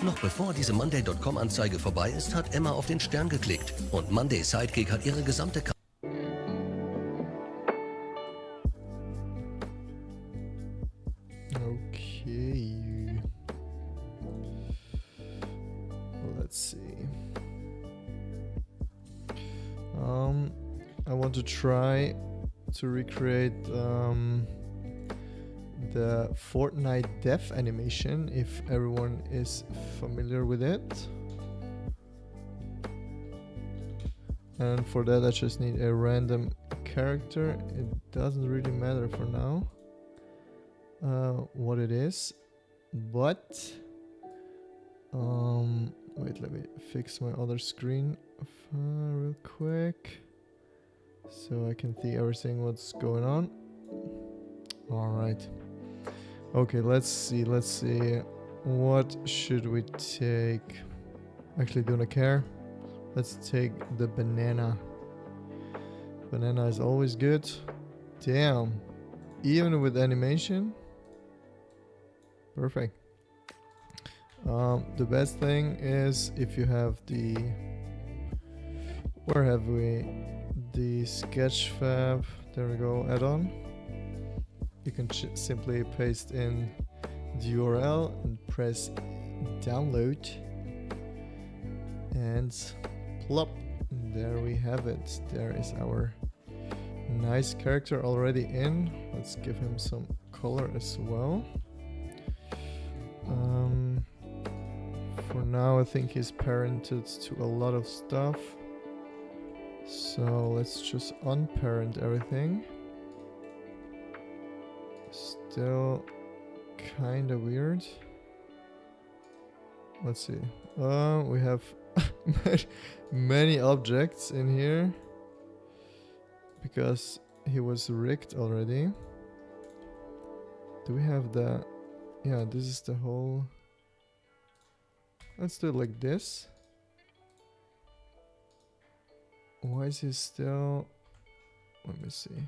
Noch bevor diese Monday.com-Anzeige vorbei ist, hat Emma auf den Stern geklickt. Und Monday Sidekick hat ihre gesamte Okay. Let's see. I want to try to recreate the Fortnite death animation, if everyone is familiar with it. And for that I just need a random character. It doesn't really matter for now what it is, but wait, let me fix my other screen real quick so I can see everything what's going on. All right. Okay, let's see. What should we take? Actually, don't care. Let's take the banana. Banana is always good. Damn. Even with animation. Perfect. The best thing is if you have the... Where have we? The Sketchfab. There we go. Add-on. You can simply paste in the URL and press download, and plop, there we have it. There is our nice character already in. Let's give him some color as well. For now I think he's parented to a lot of stuff, so let's just unparent everything. Still kind of weird. Let's see. We have many objects in here because he was rigged already. Do we have the... Yeah, this is the whole... Let's do it like this. Why is he still... Let me see.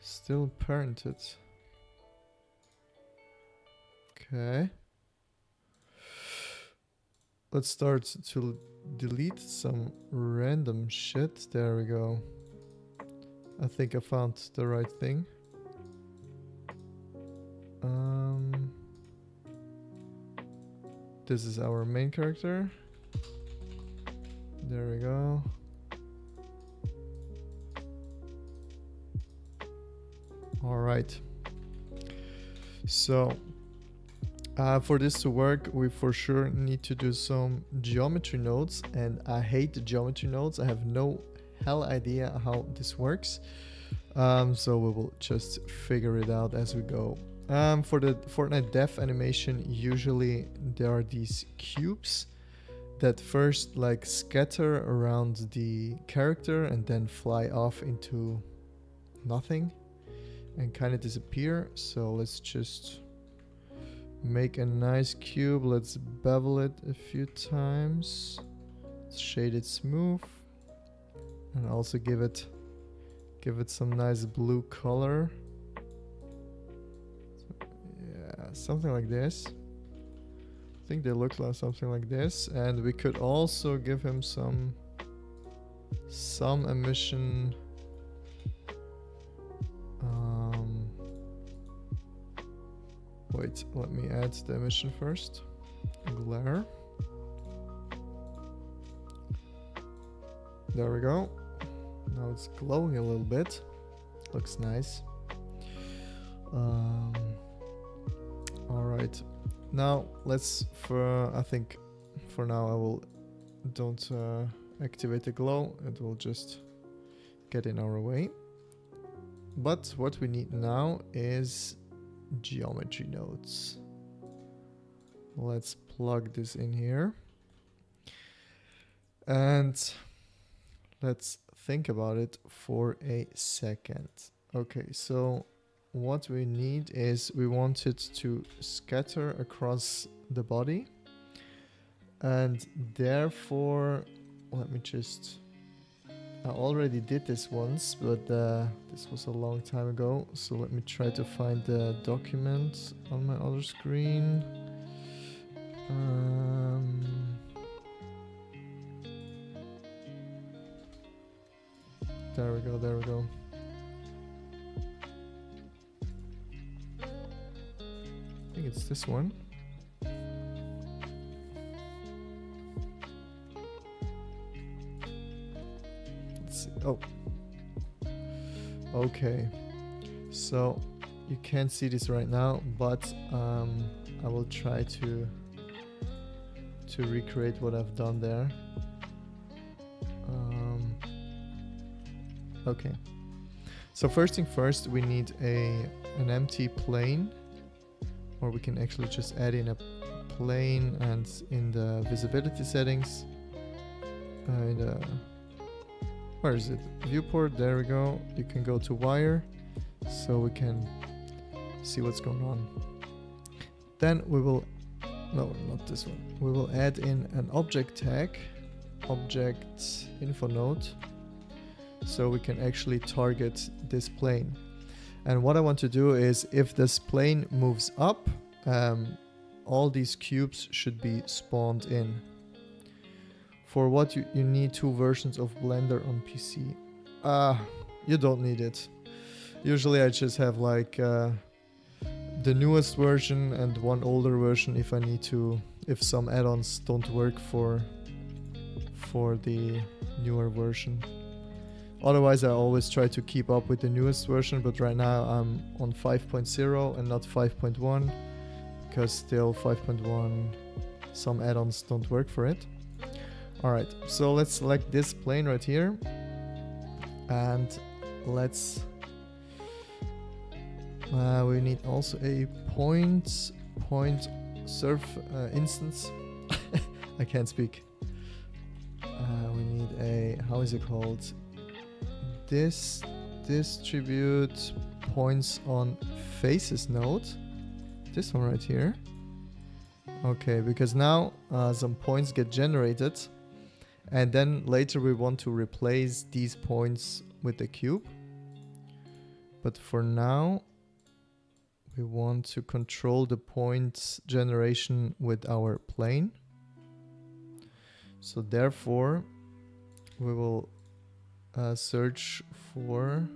Still parented. Okay. Let's start to delete some random shit. There we go. I think I found the right thing. This is our main character. There we go. All right. So for this to work, we for sure need to do some geometry nodes, and I hate the geometry nodes. I have no hell idea how this works. So we will just figure it out as we go. For the Fortnite death animation, usually there are these cubes that first like scatter around the character and then fly off into nothing and kind of disappear. So let's just make a nice cube. Let's bevel it a few times. Shade it smooth, and also give it some nice blue color. Yeah, something like this. I think they look like something like this, and we could also give him some emission. Wait, let me add the emission first. Glare. There we go. Now it's glowing a little bit. Looks nice. All right. Now let's. I think for now I will don't activate the glow. It will just get in our way. But what we need now is geometry nodes. Let's plug this in here. And let's think about it for a second. Okay, so what we need is we want it to scatter across the body, and therefore let me just... I already did this once, but this was a long time ago, so let me try to find the document on my other screen. There we go, there we go. I think it's this one. Let's see. Oh. Okay. So you can't see this right now, but I will try to recreate what I've done there. Okay. So first thing first, we need an empty plane, or we can actually just add in a plane, and in the visibility settings, where is it? Viewport, there we go. You can go to wire, so we can see what's going on. Then we will, no, not this one. We will add in an object tag, object info node, so we can actually target this plane. And what I want to do is, if this plane moves up, all these cubes should be spawned in. For what you need 2 versions of Blender on PC. You don't need it. Usually I just have like the newest version and one older version if I need to, if some add-ons don't work for the newer version. Otherwise I always try to keep up with the newest version, but right now I'm on 5.0 and not 5.1, because still 5.1 some add-ons don't work for it. Alright, so let's select this plane right here, and let's we need also a point surf instance. I can't speak. We need a, how is it called? This distribute points on faces node. This one right here. Okay, because now some points get generated, and then later we want to replace these points with the cube. But for now, we want to control the points generation with our plane. So therefore, we will search for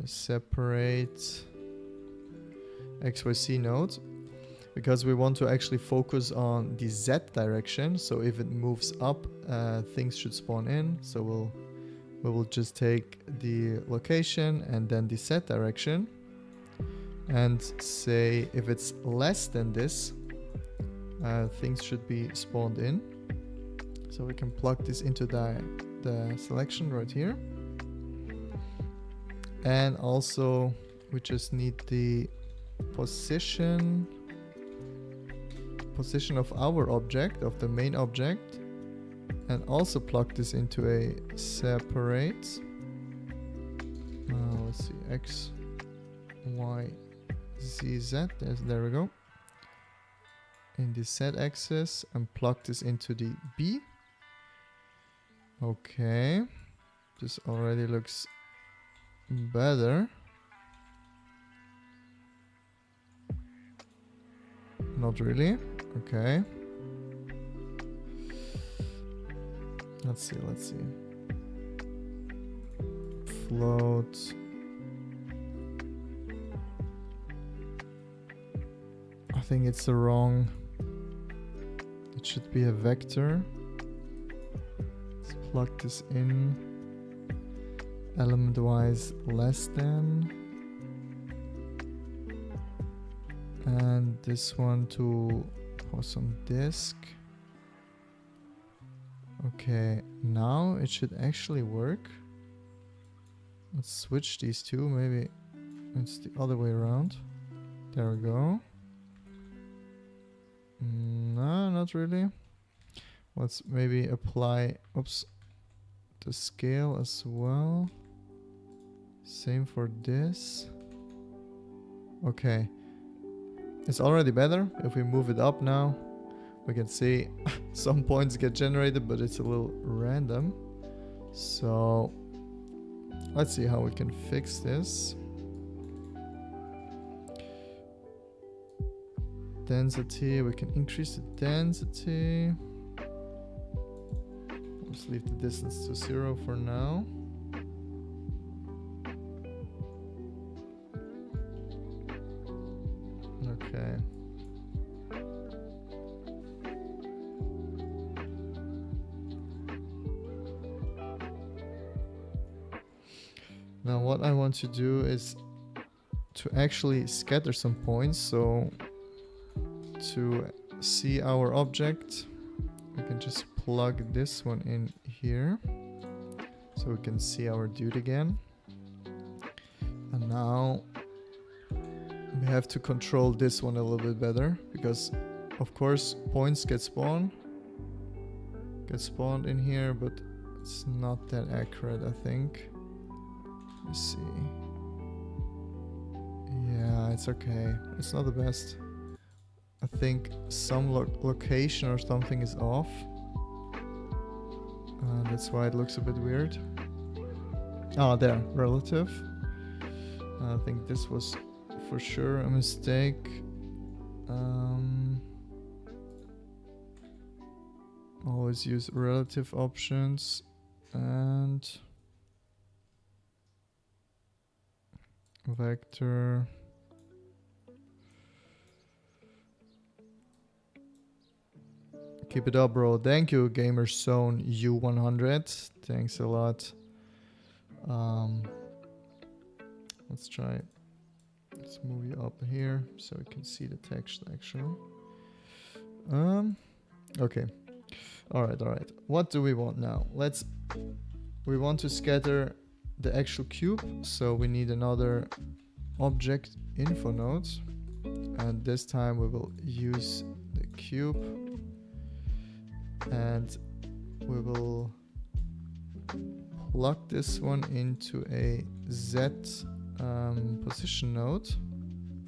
separate XYZ node, because we want to actually focus on the Z direction. So if it moves up, things should spawn in. So we will just take the location and then the Z direction, and say if it's less than this, things should be spawned in. So we can plug this into the selection right here. And also we just need the position of our object, of the main object, and also plug this into a separate, let's see, X, Y, Z, Z, there we go, in the Z axis, and plug this into the B. Okay, this already looks better. Not really. Okay. Let's see. Float. I think it's the wrong. It should be a vector. Let's plug this in. Element wise less than. And this one to post on disk. Okay, now it should actually work. Let's switch these two. Maybe it's the other way around. There we go. No, not really. Let's maybe apply, oops, the scale as well. Same for this. Okay. It's already better. If we move it up now, we can see some points get generated, but it's a little random. So let's see how we can fix this. density. We can increase the density. Let's leave the distance to 0 for now. Okay. Now what I want to do is to actually scatter some points. So to see our object, we can just plug this one in here so we can see our dude again. And now we have to control this one a little bit better, because of course points get spawned in here, but it's not that accurate, I think. Let's see. Yeah, it's okay. It's not the best. I think some location or something is off. That's why it looks a bit weird. Oh, there, relative. I think this was for sure a mistake. Always use relative options and vector. Keep it up, bro. Thank you, Gamerzone U100. Thanks a lot. Let's try. Let's move you up here so we can see the text actually. Okay. All right. What do we want now? We want to scatter the actual cube, so we need another object info node, and this time we will use the cube, and we will plug this one into a Z position node.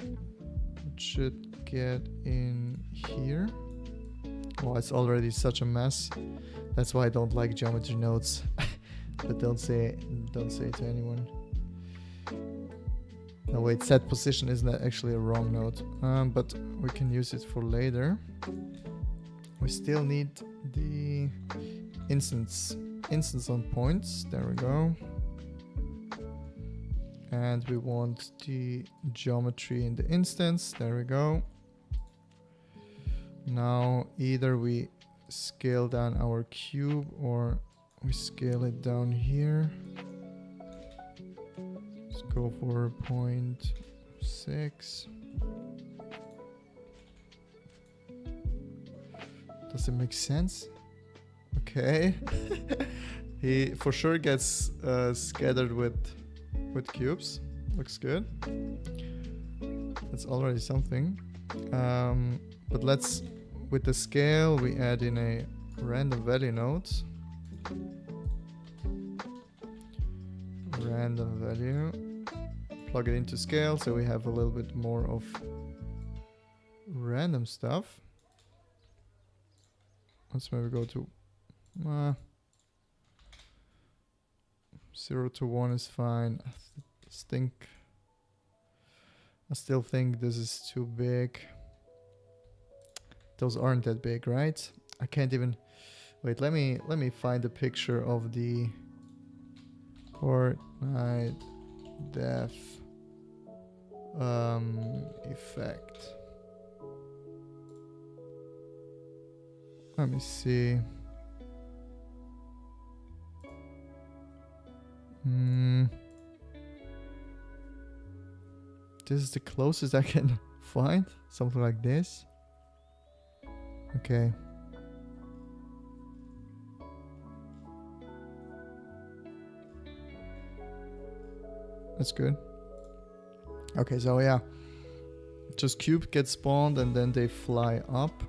It should get in here. Oh, it's already such a mess. That's why I don't like geometry nodes. But don't say it to anyone. No, wait, set position isn't actually a wrong node, but we can use it for later. We still need the instance on points. There we go. And we want the geometry in the instance. There we go. Now either we scale down our cube or we scale it down here. Let's go for 0.6. Does it make sense? Okay. He for sure gets scattered with cubes. Looks good. That's already something. But let's, with the scale, we add in a random value node. Random value. Plug it into scale so we have a little bit more of random stuff. Let's maybe go to 0 to 1 is fine. I still think this is too big. Those aren't that big, right? I can't even wait. Let me find a picture of the Fortnite def effect. Let me see. This is the closest I can find. Something like this. Okay. That's good. Okay, so yeah. Just cube gets spawned and then they fly up.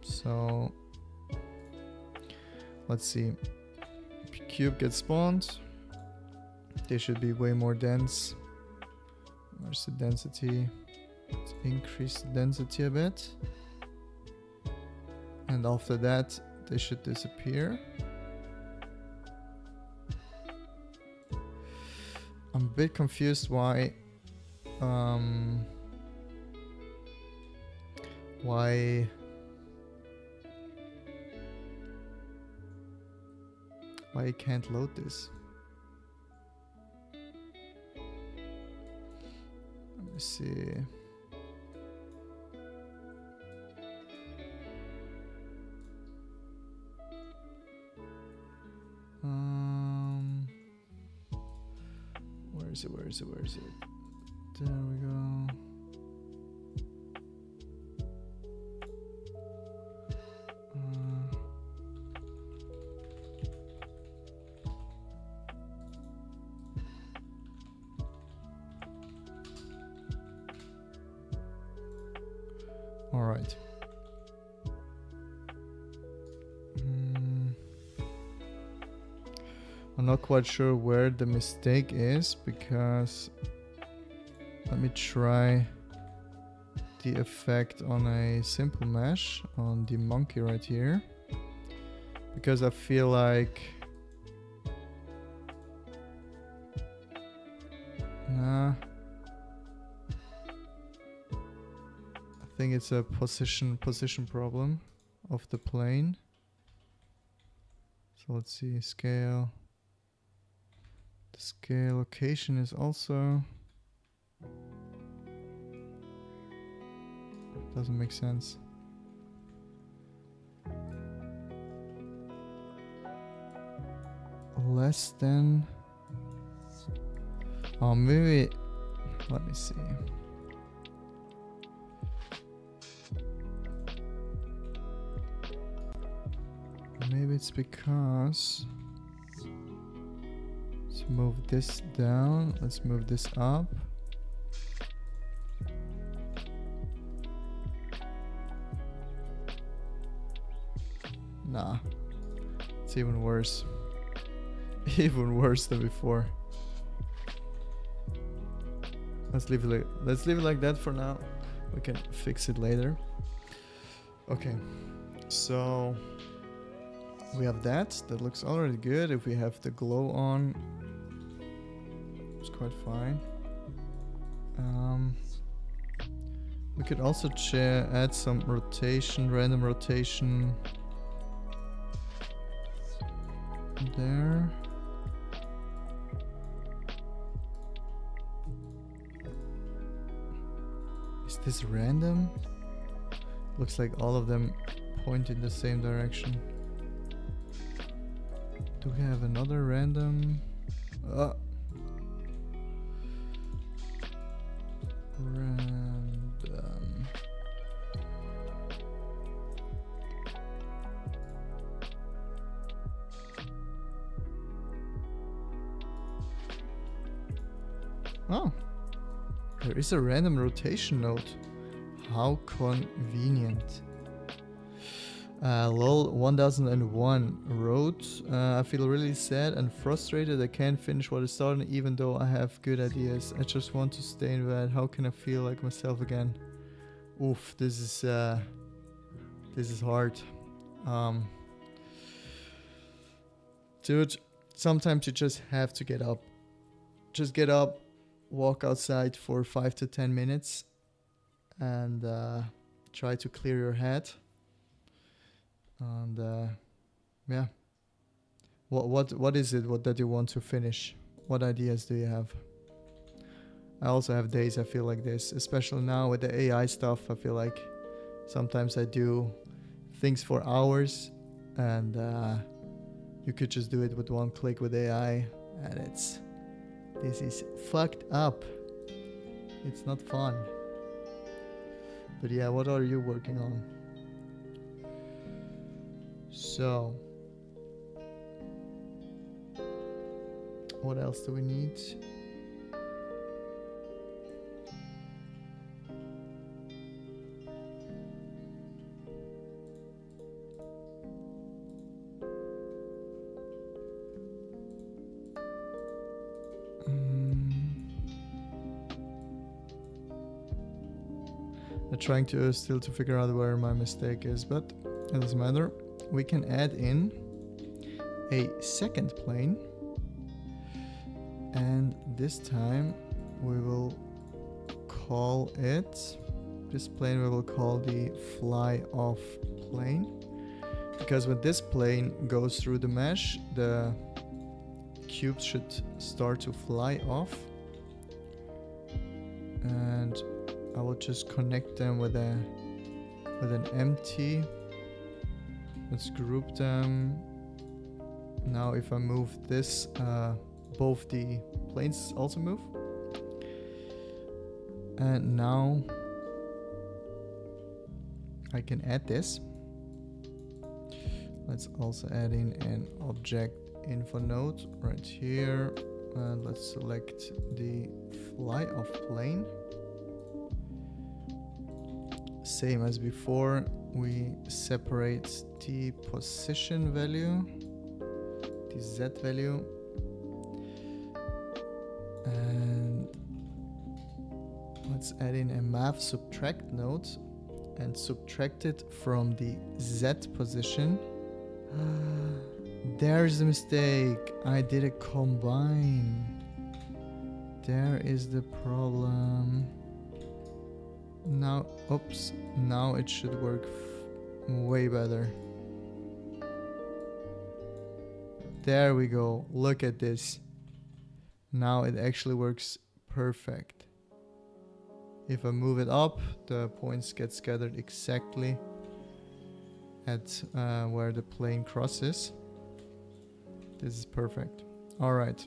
So let's see. Cube gets spawned. They should be way more dense. Where's the density? Let's increase the density a bit. And after that, they should disappear. I'm a bit confused why Why I can't load this? Let me see. Where is it? Where is it? Where is it? There we go. All right. I'm not quite sure where the mistake is, because let me try the effect on a simple mesh on the monkey right here, because I feel like I think it's a position problem of the plane. So let's see, scale. The scale location is also doesn't make sense. Less than, oh, maybe, let me see. Maybe it's because, let's move this down, let's move this up. Nah, it's even worse. Even worse than before. Let's leave it like that for now. We can fix it later. Okay, so we have that looks already good. If we have the glow on, it's quite fine. We could also add some rotation, random rotation there. Is this random? Looks like all of them point in the same direction. Do we have another random? Random. Oh, there is a random rotation node. How convenient. Lol 1001 wrote, I feel really sad and frustrated. I can't finish what I started even though I have good ideas. I just want to stay in bed. How can I feel like myself again? Oof, this is hard. Dude, sometimes you just have to get up. Just get up, walk outside for 5 to 10 minutes and try to clear your head. And yeah, what is it that you want to finish? What ideas do you have? I also have days I feel like this, especially now with the AI stuff. I feel like sometimes I do things for hours and you could just do it with one click with AI, and this is fucked up. It's not fun. But yeah, what are you working on? So, what else do we need? I'm trying to still to figure out where my mistake is, but it doesn't matter. We can add in a second plane, and this time we will call it This plane we will call the fly off plane, because when this plane goes through the mesh, the cubes should start to fly off. And I will just connect them with an empty. Let's group them. Now if I move this, both the planes also move. And now I can add this. Let's also add in an object info node right here. And let's select the fly off plane. Same as before, we separate the position value, the Z value, and let's add in a math subtract node and subtract it from the Z position. There's the mistake. I did a combine. There is the problem. Now, oops, now it should work way better. There we go. Look at this. Now it actually works perfect. If I move it up, the points get scattered exactly at where the plane crosses. This is perfect. All right.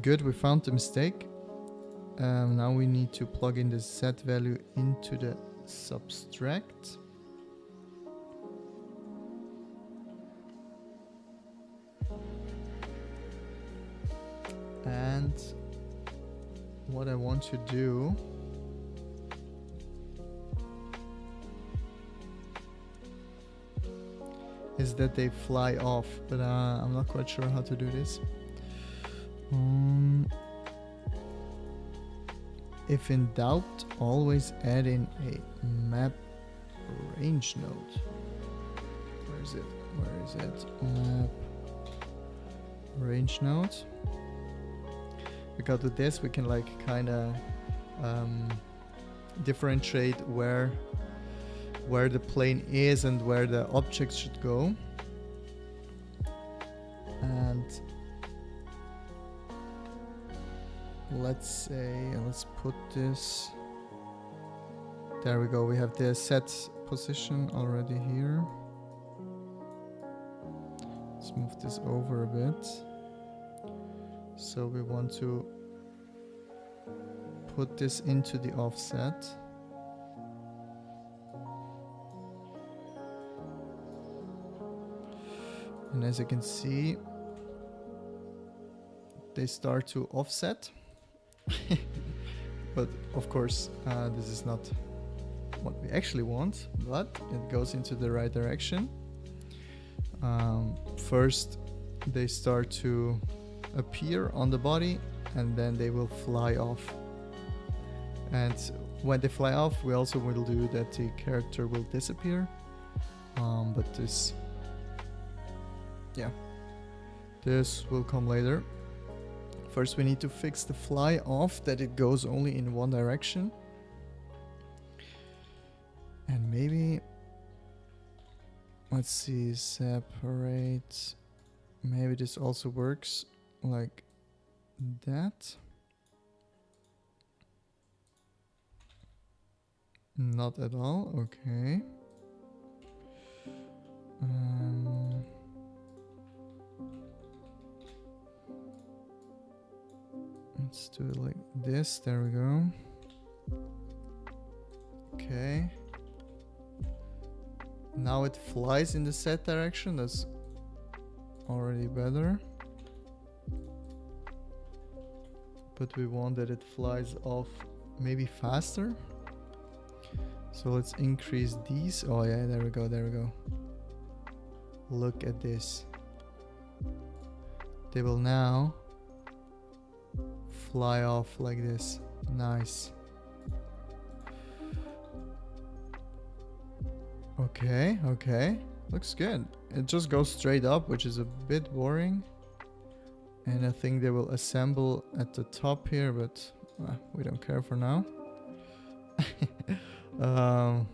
Good, we found the mistake. Now we need to plug in the Z value into the subtract. And what I want to do is that they fly off, but I'm not quite sure how to do this. If in doubt, always add in a map range node. Where is it? Where is it? Map range node. Because with this we can like kind of differentiate where the plane is and where the objects should go. And let's put this, there we go, we have the set position already here. Let's move this over a bit. So we want to put this into the offset. And as you can see, they start to offset. But of course, this is not what we actually want, but it goes into the right direction. First, they start to appear on the body, and then they will fly off. And when they fly off, we also will do that the character will disappear. But this, yeah, this will come later. First we need to fix the fly off, that it goes only in one direction. And maybe, let's see, separate, maybe this also works like that. Not at all, okay. Let's do it like this, there we go. Okay. Now it flies in the set direction, that's already better. But we want that it flies off maybe faster. So let's increase these. Oh yeah, there we go, there we go. Look at this. They will now fly off like this. Nice. Okay, okay. Looks good. It just goes straight up, which is a bit boring. And I think they will assemble at the top here, but we don't care for now. Um,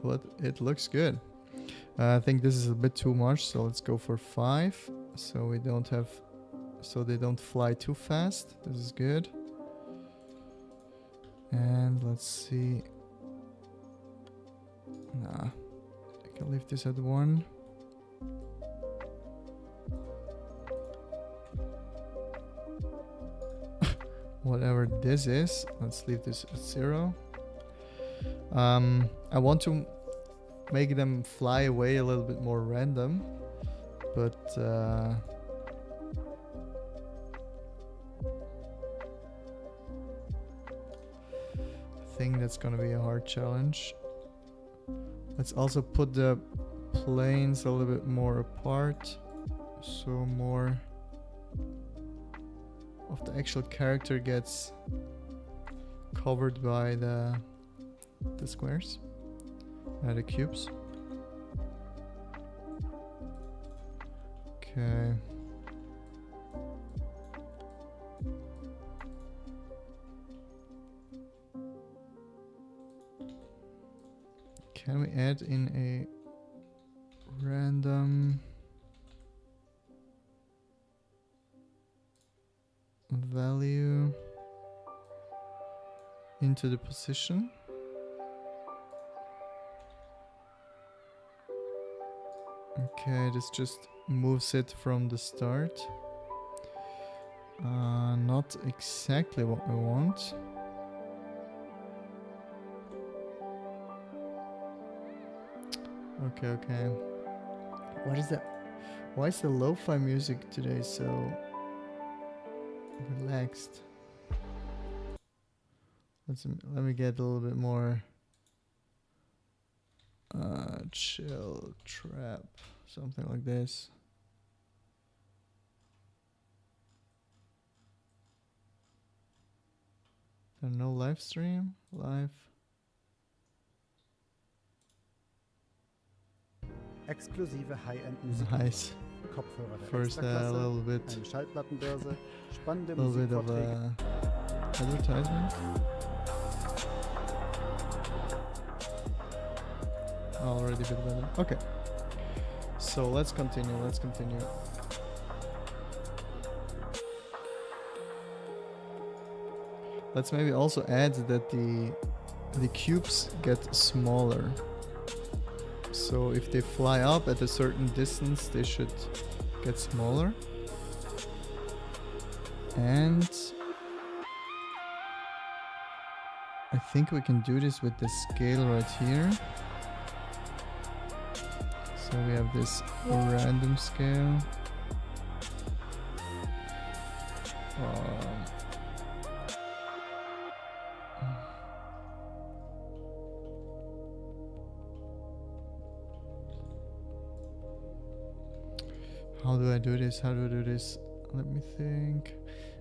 but it looks good. I think this is a bit too much, so let's go for 5. So we don't have, so they don't fly too fast. This is good. And let's see. Nah, I can leave this at 1. Whatever this is, let's leave this at 0. I want to make them fly away a little bit more random, but I think that's gonna be a hard challenge. Let's also put the planes a little bit more apart, so more of the actual character gets covered by the squares, the cubes. Okay. Can we add in a random value into the position? Okay, this just moves it from the start. Not exactly what we want. Okay. What is that? Why is the lo-fi music today so relaxed? Let me get a little bit more chill trap, something like this. There's no live stream, live. Exklusive High-End-Musik. Nice. Kopfhörer der First, a Extraklasse, little bit, eine Schallplattenbörse, spannende little bit of Musikvorträge. advertisement. Already a bit better. Okay. So let's continue. Let's maybe also add that the cubes get smaller. So if they fly up at a certain distance, they should get smaller. And I think we can do this with the scale right here. So we have this random scale. How do I do this? Let me think.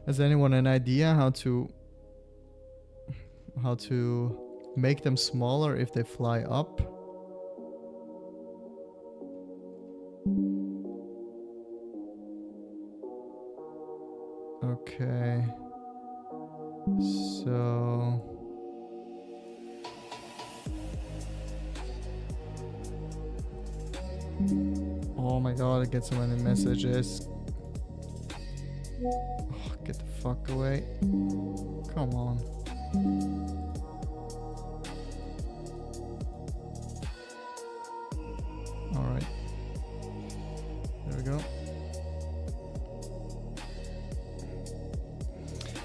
Has anyone an idea how to make them smaller if they fly up? Okay. So oh my god, I get so many messages. Oh, get the fuck away. Come on. Alright. There we go.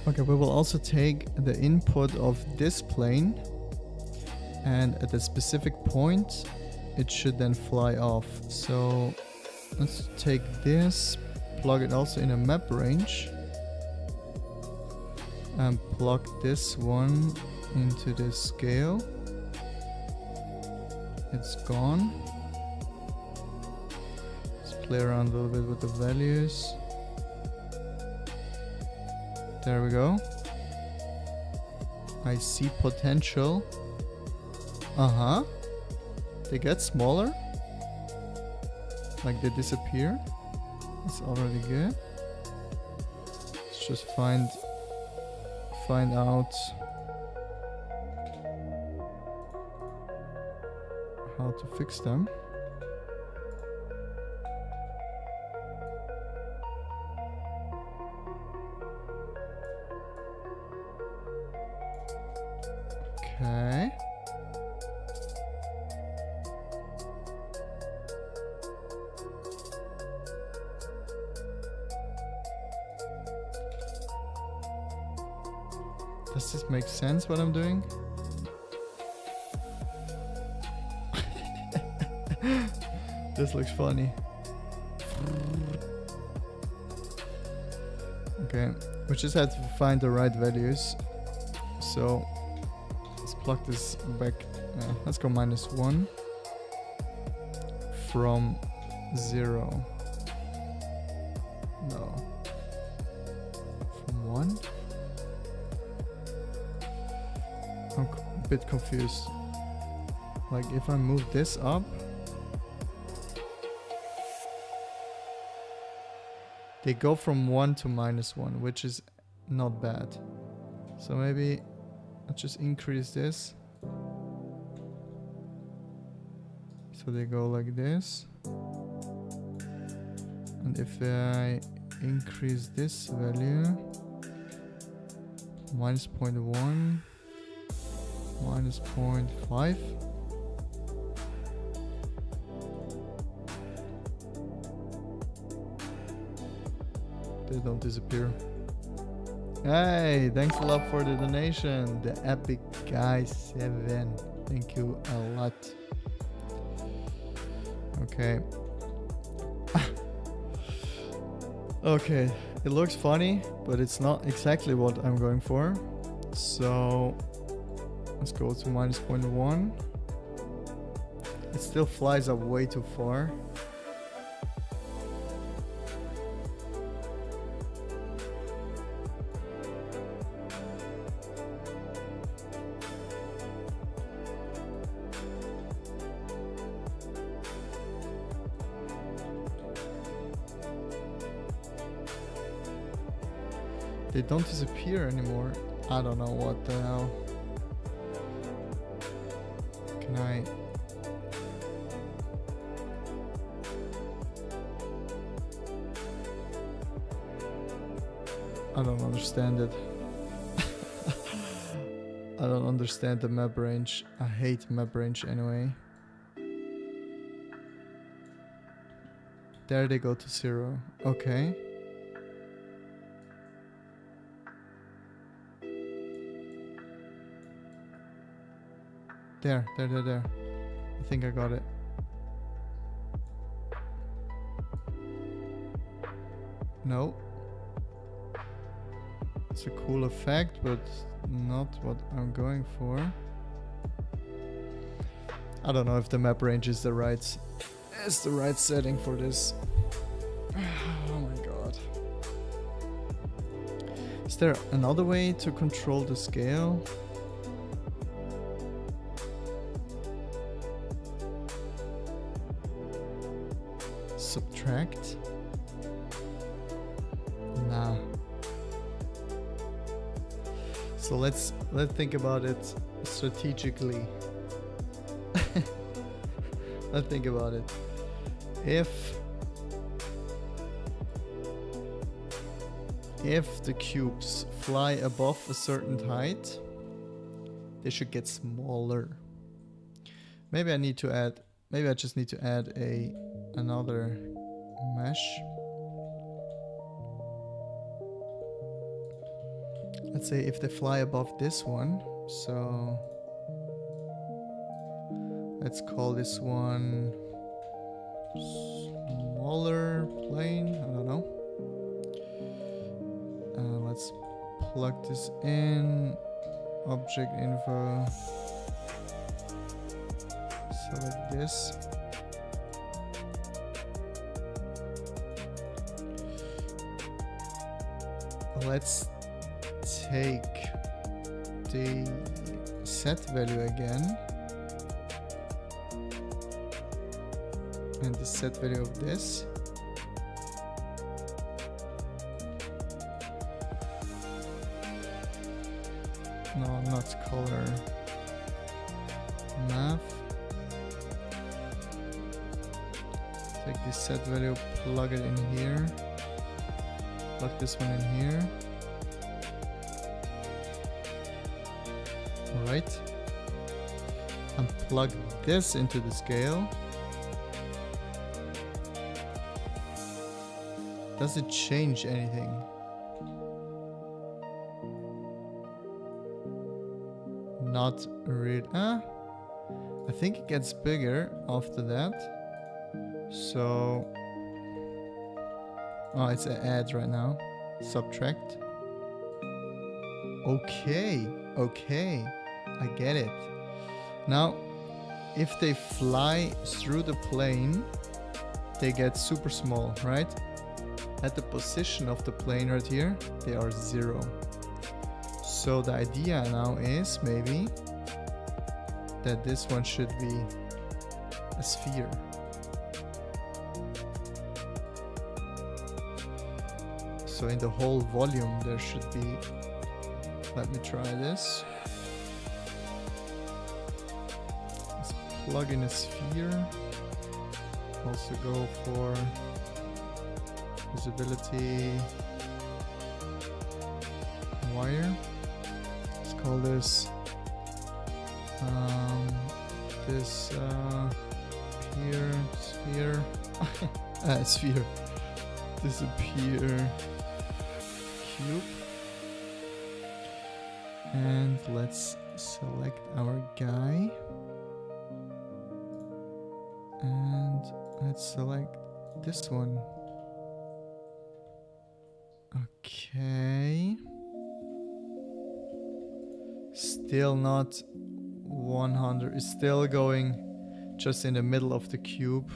Okay, we will also take the input of this plane, and at a specific point it should then fly off. So let's take this, plug it also in a map range, and plug this one into the scale. It's gone. Let's play around a little bit with the values. There we go. I see potential. They get smaller. Like they disappear. It's already good. Let's just find out how to fix them. Okay. Does this make sense what I'm doing? This looks funny. Okay, we just had to find the right values. So let's plug this back. Let's go -1 from 0. No. From 1? I'm a bit confused. Like if I move this up, they go from 1 to -1, which is not bad. So maybe I'll just increase this. So they go like this. And if I increase this value, -0.1, -0.5. They don't disappear. Hey, thanks a lot for the donation. The Epic Guy 7. Thank you a lot. Okay. Okay, it looks funny, but it's not exactly what I'm going for. So let's go to -0.1. It still flies up way too far. They don't disappear anymore. I don't know what the hell. Can I... I don't understand it. I don't understand the map range. I hate map range anyway. There they go to 0. Okay. There. I think I got it. No. It's a cool effect, but not what I'm going for. I don't know if the map range is the right setting for this. Oh my god. Is there another way to control the scale? Subtract? Nah. So let's think about it strategically. Let's think about it. If the cubes fly above a certain height, they should get smaller. Maybe I just need to add another mesh. Let's say if they fly above this one, so let's call this one smaller plane. I don't know. Let's plug this in. Object info. Select this. Let's take the set value again and the set value of this. No, not color. Math. this set value, plug it in here. Plug this one in here. Alright. And plug this into the scale. Does it change anything? Not really. I think it gets bigger after that. So, oh, it's an add right now. Subtract. Okay, okay, I get it. Now, if they fly through the plane, they get super small, right? At the position of the plane right here, they are 0. So the idea now is maybe that this one should be a sphere. So in the whole volume there should be, let me try this. Let's plug in a sphere. Also go for visibility wire. Let's call this sphere sphere disappear cube, and let's select our guy and let's select this one. Okay, still not 100. It's still going just in the middle of the cube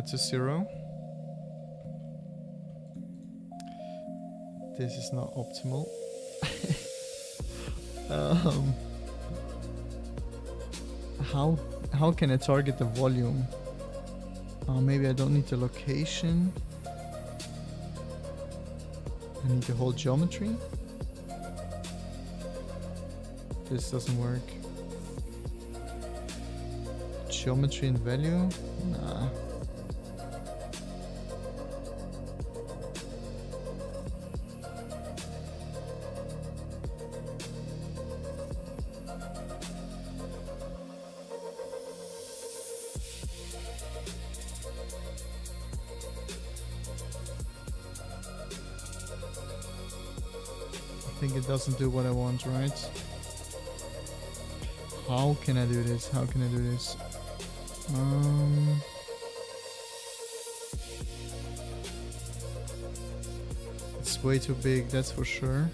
to 0. This is not optimal. How can I target the volume? Maybe I don't need the location. I need the whole geometry. This doesn't work. Geometry and value? Nah. I think it doesn't do what I want, right? How can I do this? How can I do this? It's way too big, that's for sure.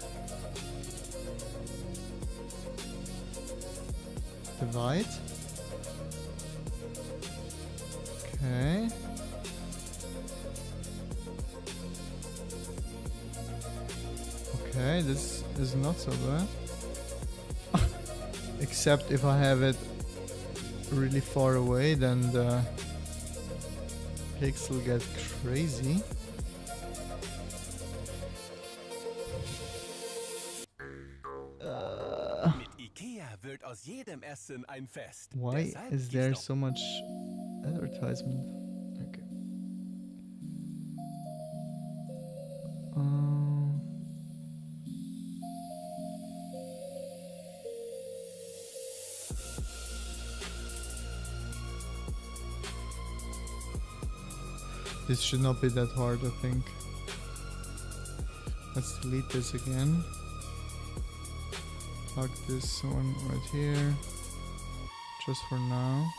Divide. Okay. Okay, this is not so bad. Except if I have it really far away, then the pixel get crazy. Why is there so much advertisement? Okay. This should not be that hard, I think. Let's delete this again. Plug this one right here, just for now.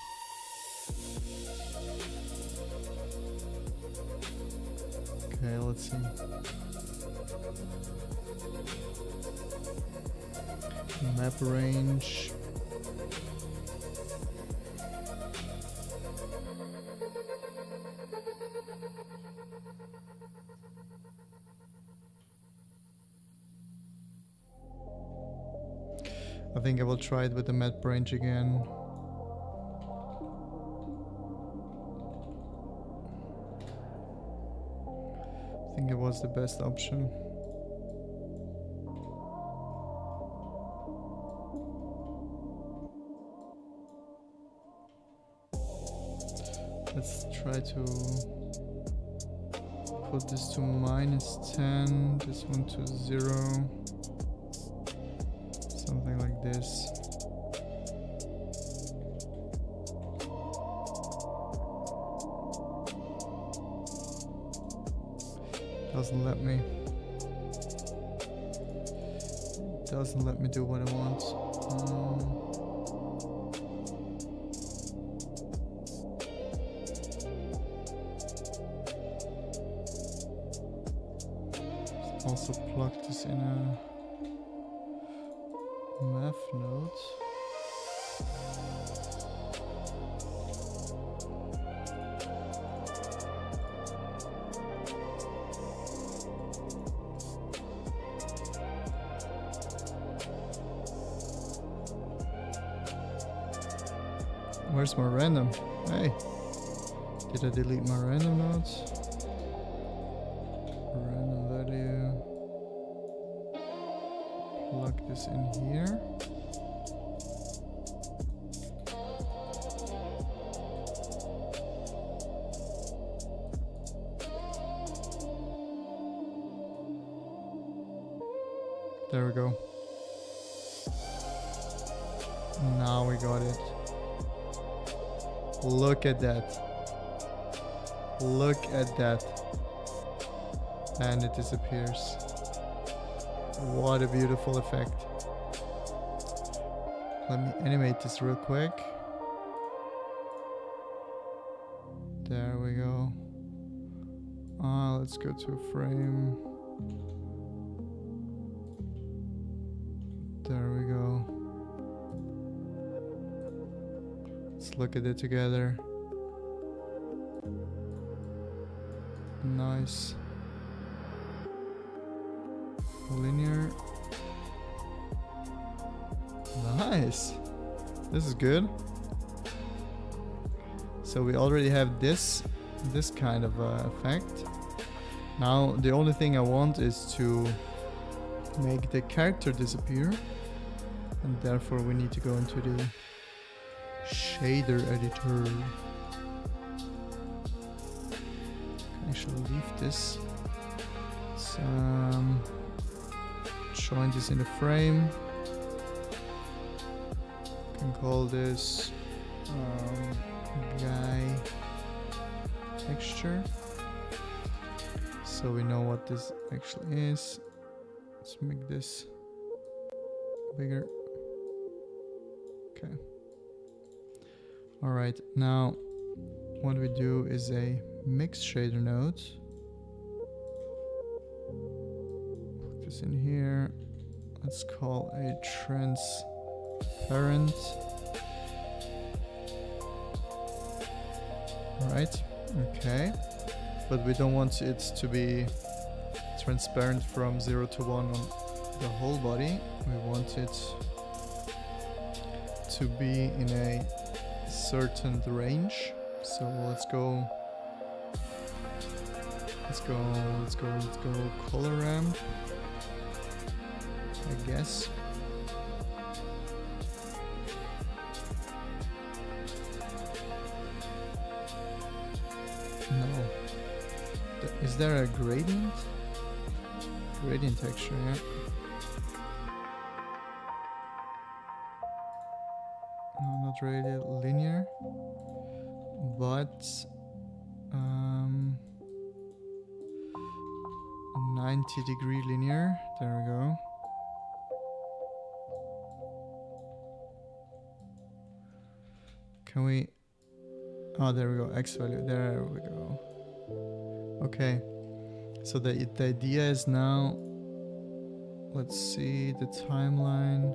Okay, let's see. Map range. I think I will try it with the map range again. I think it was the best option. Let's try to put this to -10, this one to 0. Something like this. Doesn't let me. Doesn't let me do what I want. Also plug this in a math node. Where's my random? Hey, did I delete my random nodes? Random value. Plug this in here. There we go. Now we got it. Look at that. Look at that. And it disappears. What a beautiful effect. Let me animate this real quick. There we go. Let's go to a frame. There we go. Let's look at it together. Nice. Linear. Nice. This is good. So we already have this kind of effect. Now the only thing I want is to make the character disappear, and therefore we need to go into the shader editor. Actually leave this. Let's join this in the frame. Can call this guy texture, so we know what this actually is. Let's make this bigger. Okay. All right, now what we do is a mix shader node. Put this in here. Let's call a transparent. All right, okay. But we don't want it to be transparent from 0 to 1 on the whole body. We want it to be in a certain range. So let's go color ramp, I guess. No. Is there a gradient? Gradient texture, yeah. No, not really linear, but 90-degree linear. There we go. Can we? Oh, there we go. X value. There we go. Okay. So the idea is now. Let's see the timeline.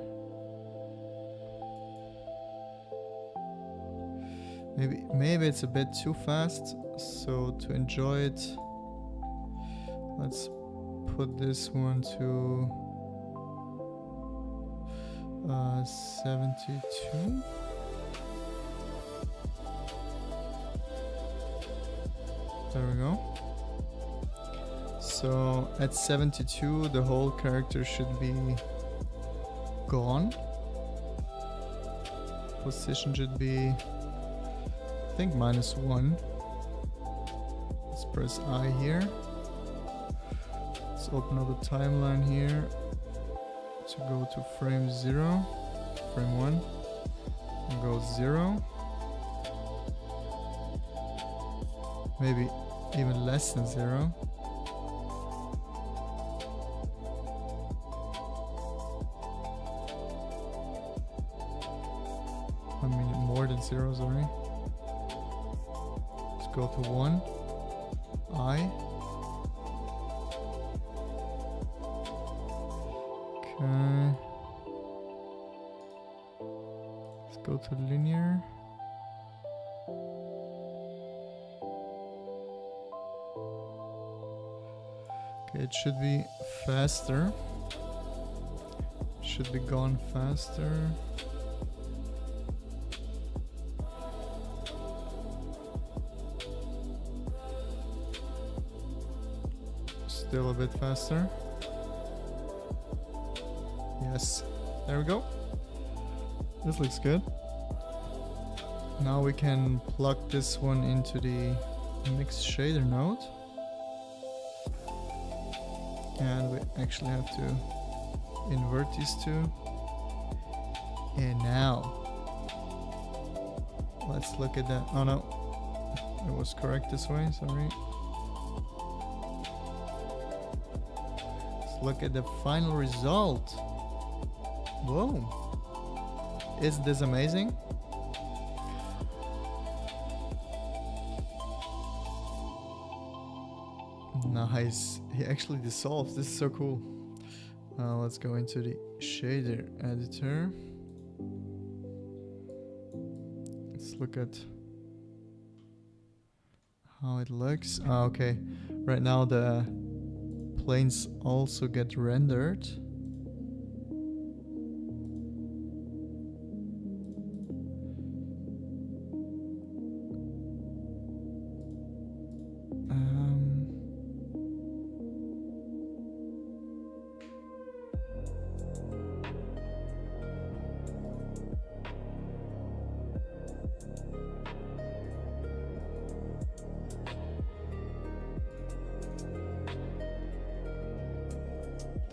Maybe it's a bit too fast. So to enjoy it, let's put this one to 72. There we go. So at 72, the whole character should be gone. Position should be, I think, -1. press I here. Let's open up the timeline here to go to frame 0, frame 1, and go 0. Maybe even less than 0. I mean more than 0, sorry. Let's go to 1. I. Okay. Let's go to linear. Okay, it should be faster. Should be gone faster. Still a bit faster. Yes, there we go. This looks good. Now we can plug this one into the mix shader node. And we actually have to invert these two. And now, let's look at that. Oh no, it was correct this way, sorry. Let's look at the final result. Whoa, is this amazing? Nice, he actually dissolves. This is so cool. Let's go into the shader editor. Let's look at how it looks. Okay, right now the planes also get rendered.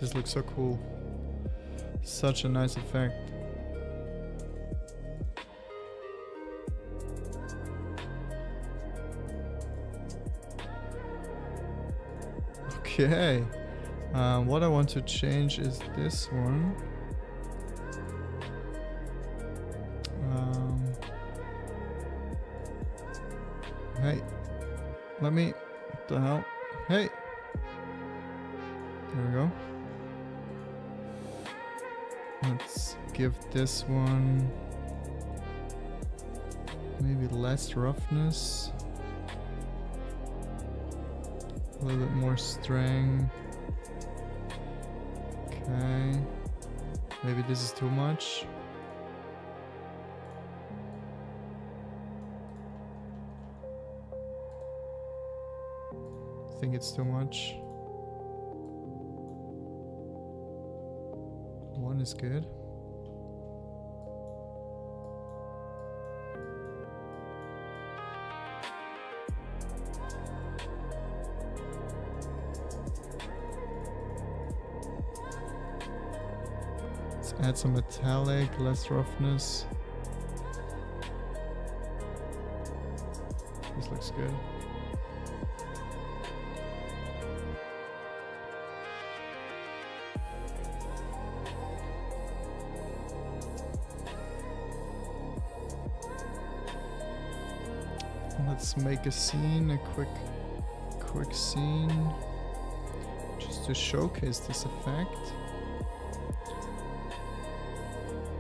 This looks so cool. Such a nice effect. Okay. What I want to change is this one. Hey. Let me... What the hell? Hey! There we go. Let's give this one maybe less roughness, a little bit more strength. Okay, maybe this is too much. I think it's too much. One is good. Let's add some metallic, less roughness. This looks good. Let's make a scene, a quick scene, just to showcase this effect.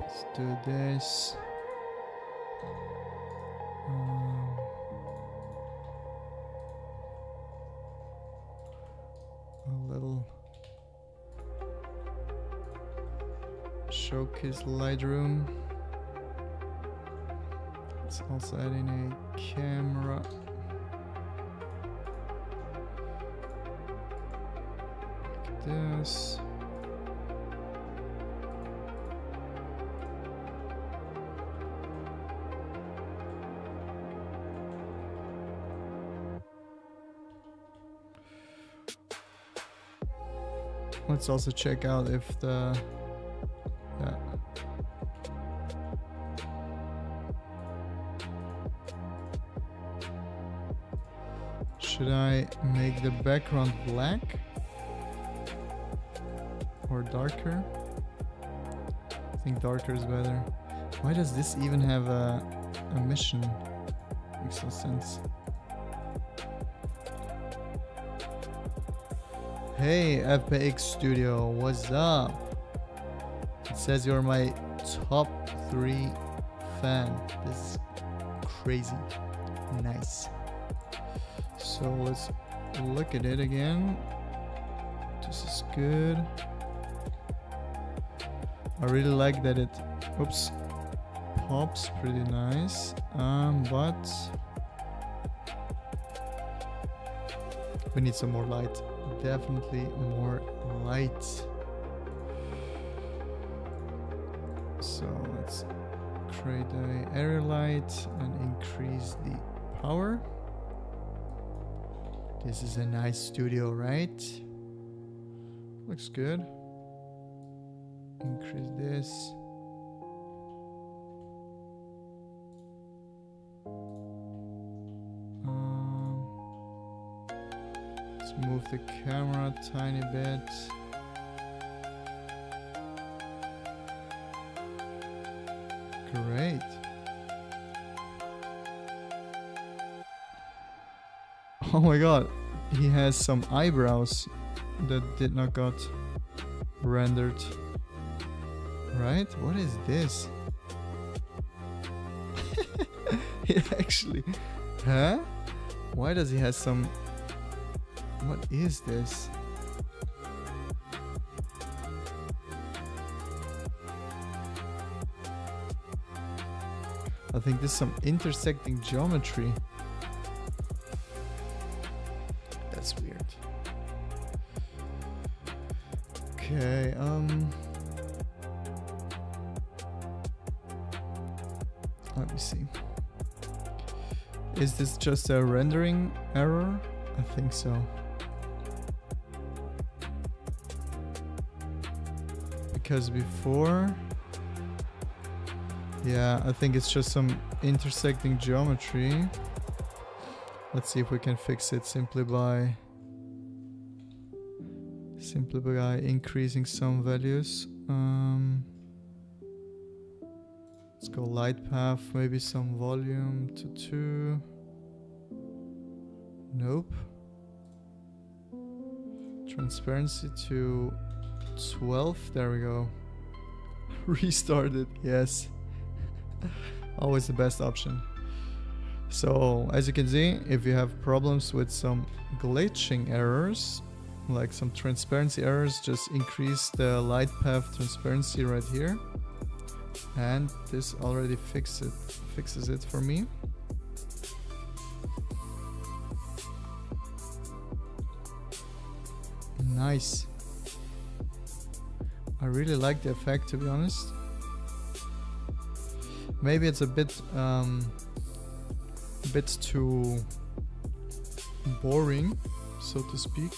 Let's do this. A little showcase Lightroom. Let's also add in a camera. Like this. Let's also check out if the... Yeah. Should I make the background black? Or darker? I think darker is better. Why does this even have a mission? Makes no sense. Hey FPX Studio, what's up? It says you're my top 3 fan. This is crazy. Nice. So let's look at it again. This is good. I really like that it, oops, pops pretty nice. But we need some more light. Definitely more light. So let's create an area light and increase the power. This is a nice studio, right? Looks good. Increase this. Let's move the camera a tiny bit. Great. Oh my god, he has some eyebrows that did not got rendered. Right? What is this? He actually... Huh? Why does he have some... What is this? I think this is some intersecting geometry. That's weird. Okay, let me see. Is this just a rendering error? I think so. Because before... Yeah, I think it's just some intersecting geometry. Let's see if we can fix it simply by increasing some values. Let's go light path, maybe some volume to 2. Nope. Transparency to 12. There we go. Restart it. Yes. Always the best option. So as you can see, if you have problems with some glitching errors, like some transparency errors, just increase the light path transparency right here, and this already fixes it for me. Nice. I really like the effect, to be honest. Maybe it's a bit too boring, so to speak.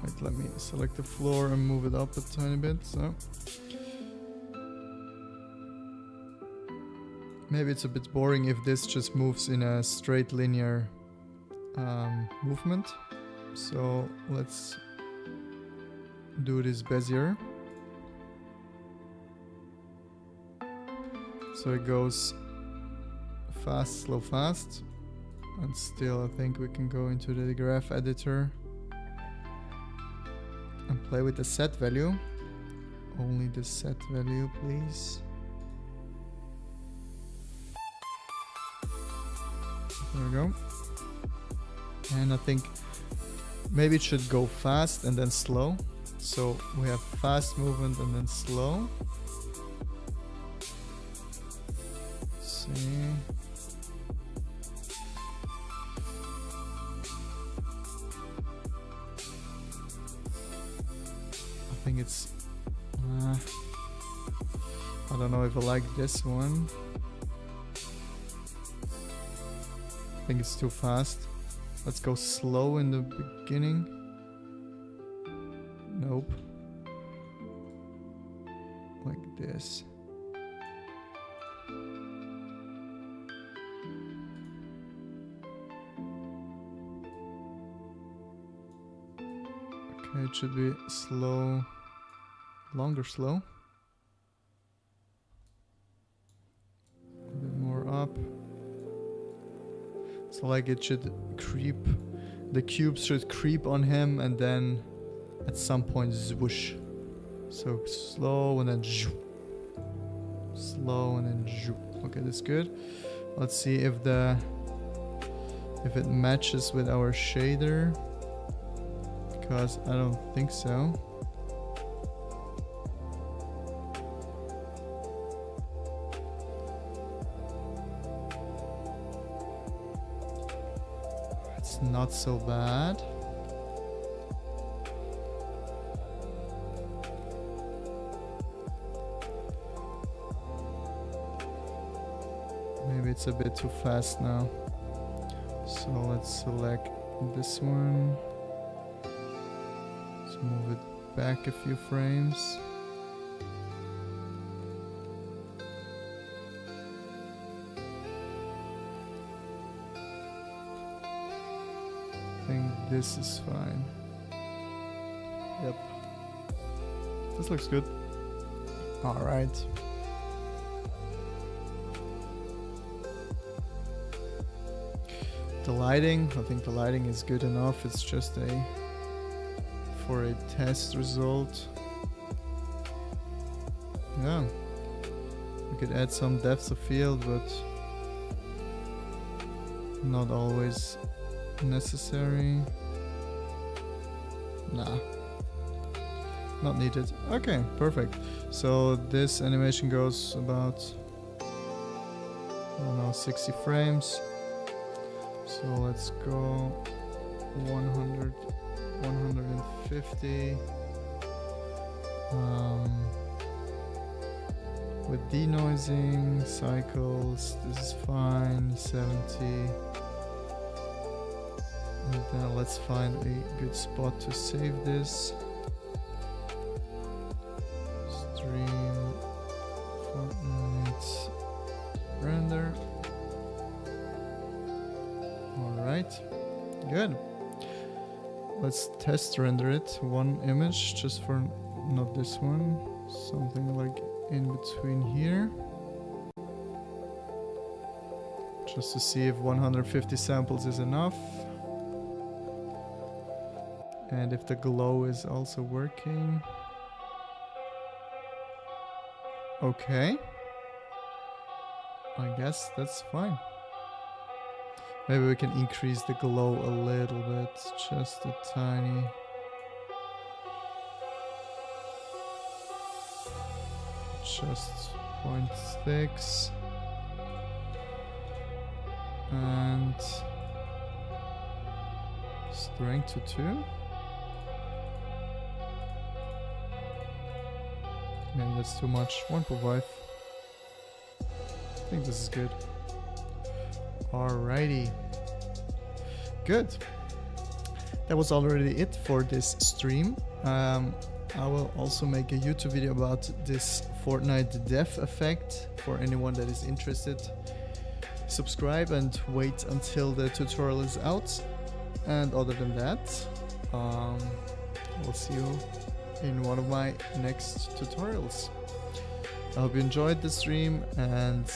Wait, let me select the floor and move it up a tiny bit. So maybe it's a bit boring if this just moves in a straight linear movement. So let's do this Bezier. So it goes fast, slow, fast. And still I think we can go into the graph editor and play with the set value. Only the set value, please. There we go. And I think maybe it should go fast and then slow. So we have fast movement and then slow. Let's see. I think it's... I don't know if I like this one. I think it's too fast. Let's go slow in the beginning. Nope. Like this. Okay, it should be slow, longer slow. A bit more up. So like it should creep, the cubes should creep on him and then at some point zwoosh. So slow and then zoop. Slow and then zoop. Okay, that's good. Let's see if it matches with our shader, because I don't think so. It's not so bad. Maybe it's a bit too fast now. So let's select this one. Let's move it back a few frames. I think this is fine. Yep. This looks good. All right. The lighting, I think the lighting is good enough. It's just for a test result. Yeah. We could add some depth of field, but not always necessary. Nah. Not needed. Okay, perfect. So this animation goes about, I don't know, 60 frames. So let's go 100, 150. With denoising, cycles, this is fine, 70. And then let's find a good spot to save this. Stream, Fortnite, render. Alright, good. Let's test render it. One image, just for not this one. Something like in between here. Just to see if 150 samples is enough. And if the glow is also working. Okay. I guess that's fine. Maybe we can increase the glow a little bit, just a tiny. Just 0.6. And strength to 2. Maybe that's too much. 1.5. I think this is good. Alrighty. Good. That was already it for this stream. I will also make a YouTube video about this Fortnite death effect for anyone that is interested. Subscribe and wait until the tutorial is out. And other than that, we'll see you in one of my next tutorials. I hope you enjoyed the stream, and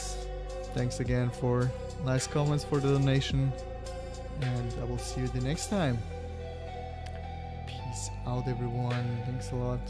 thanks again for nice comments, for the donation, and I will see you the next time. Peace out, everyone. Thanks a lot.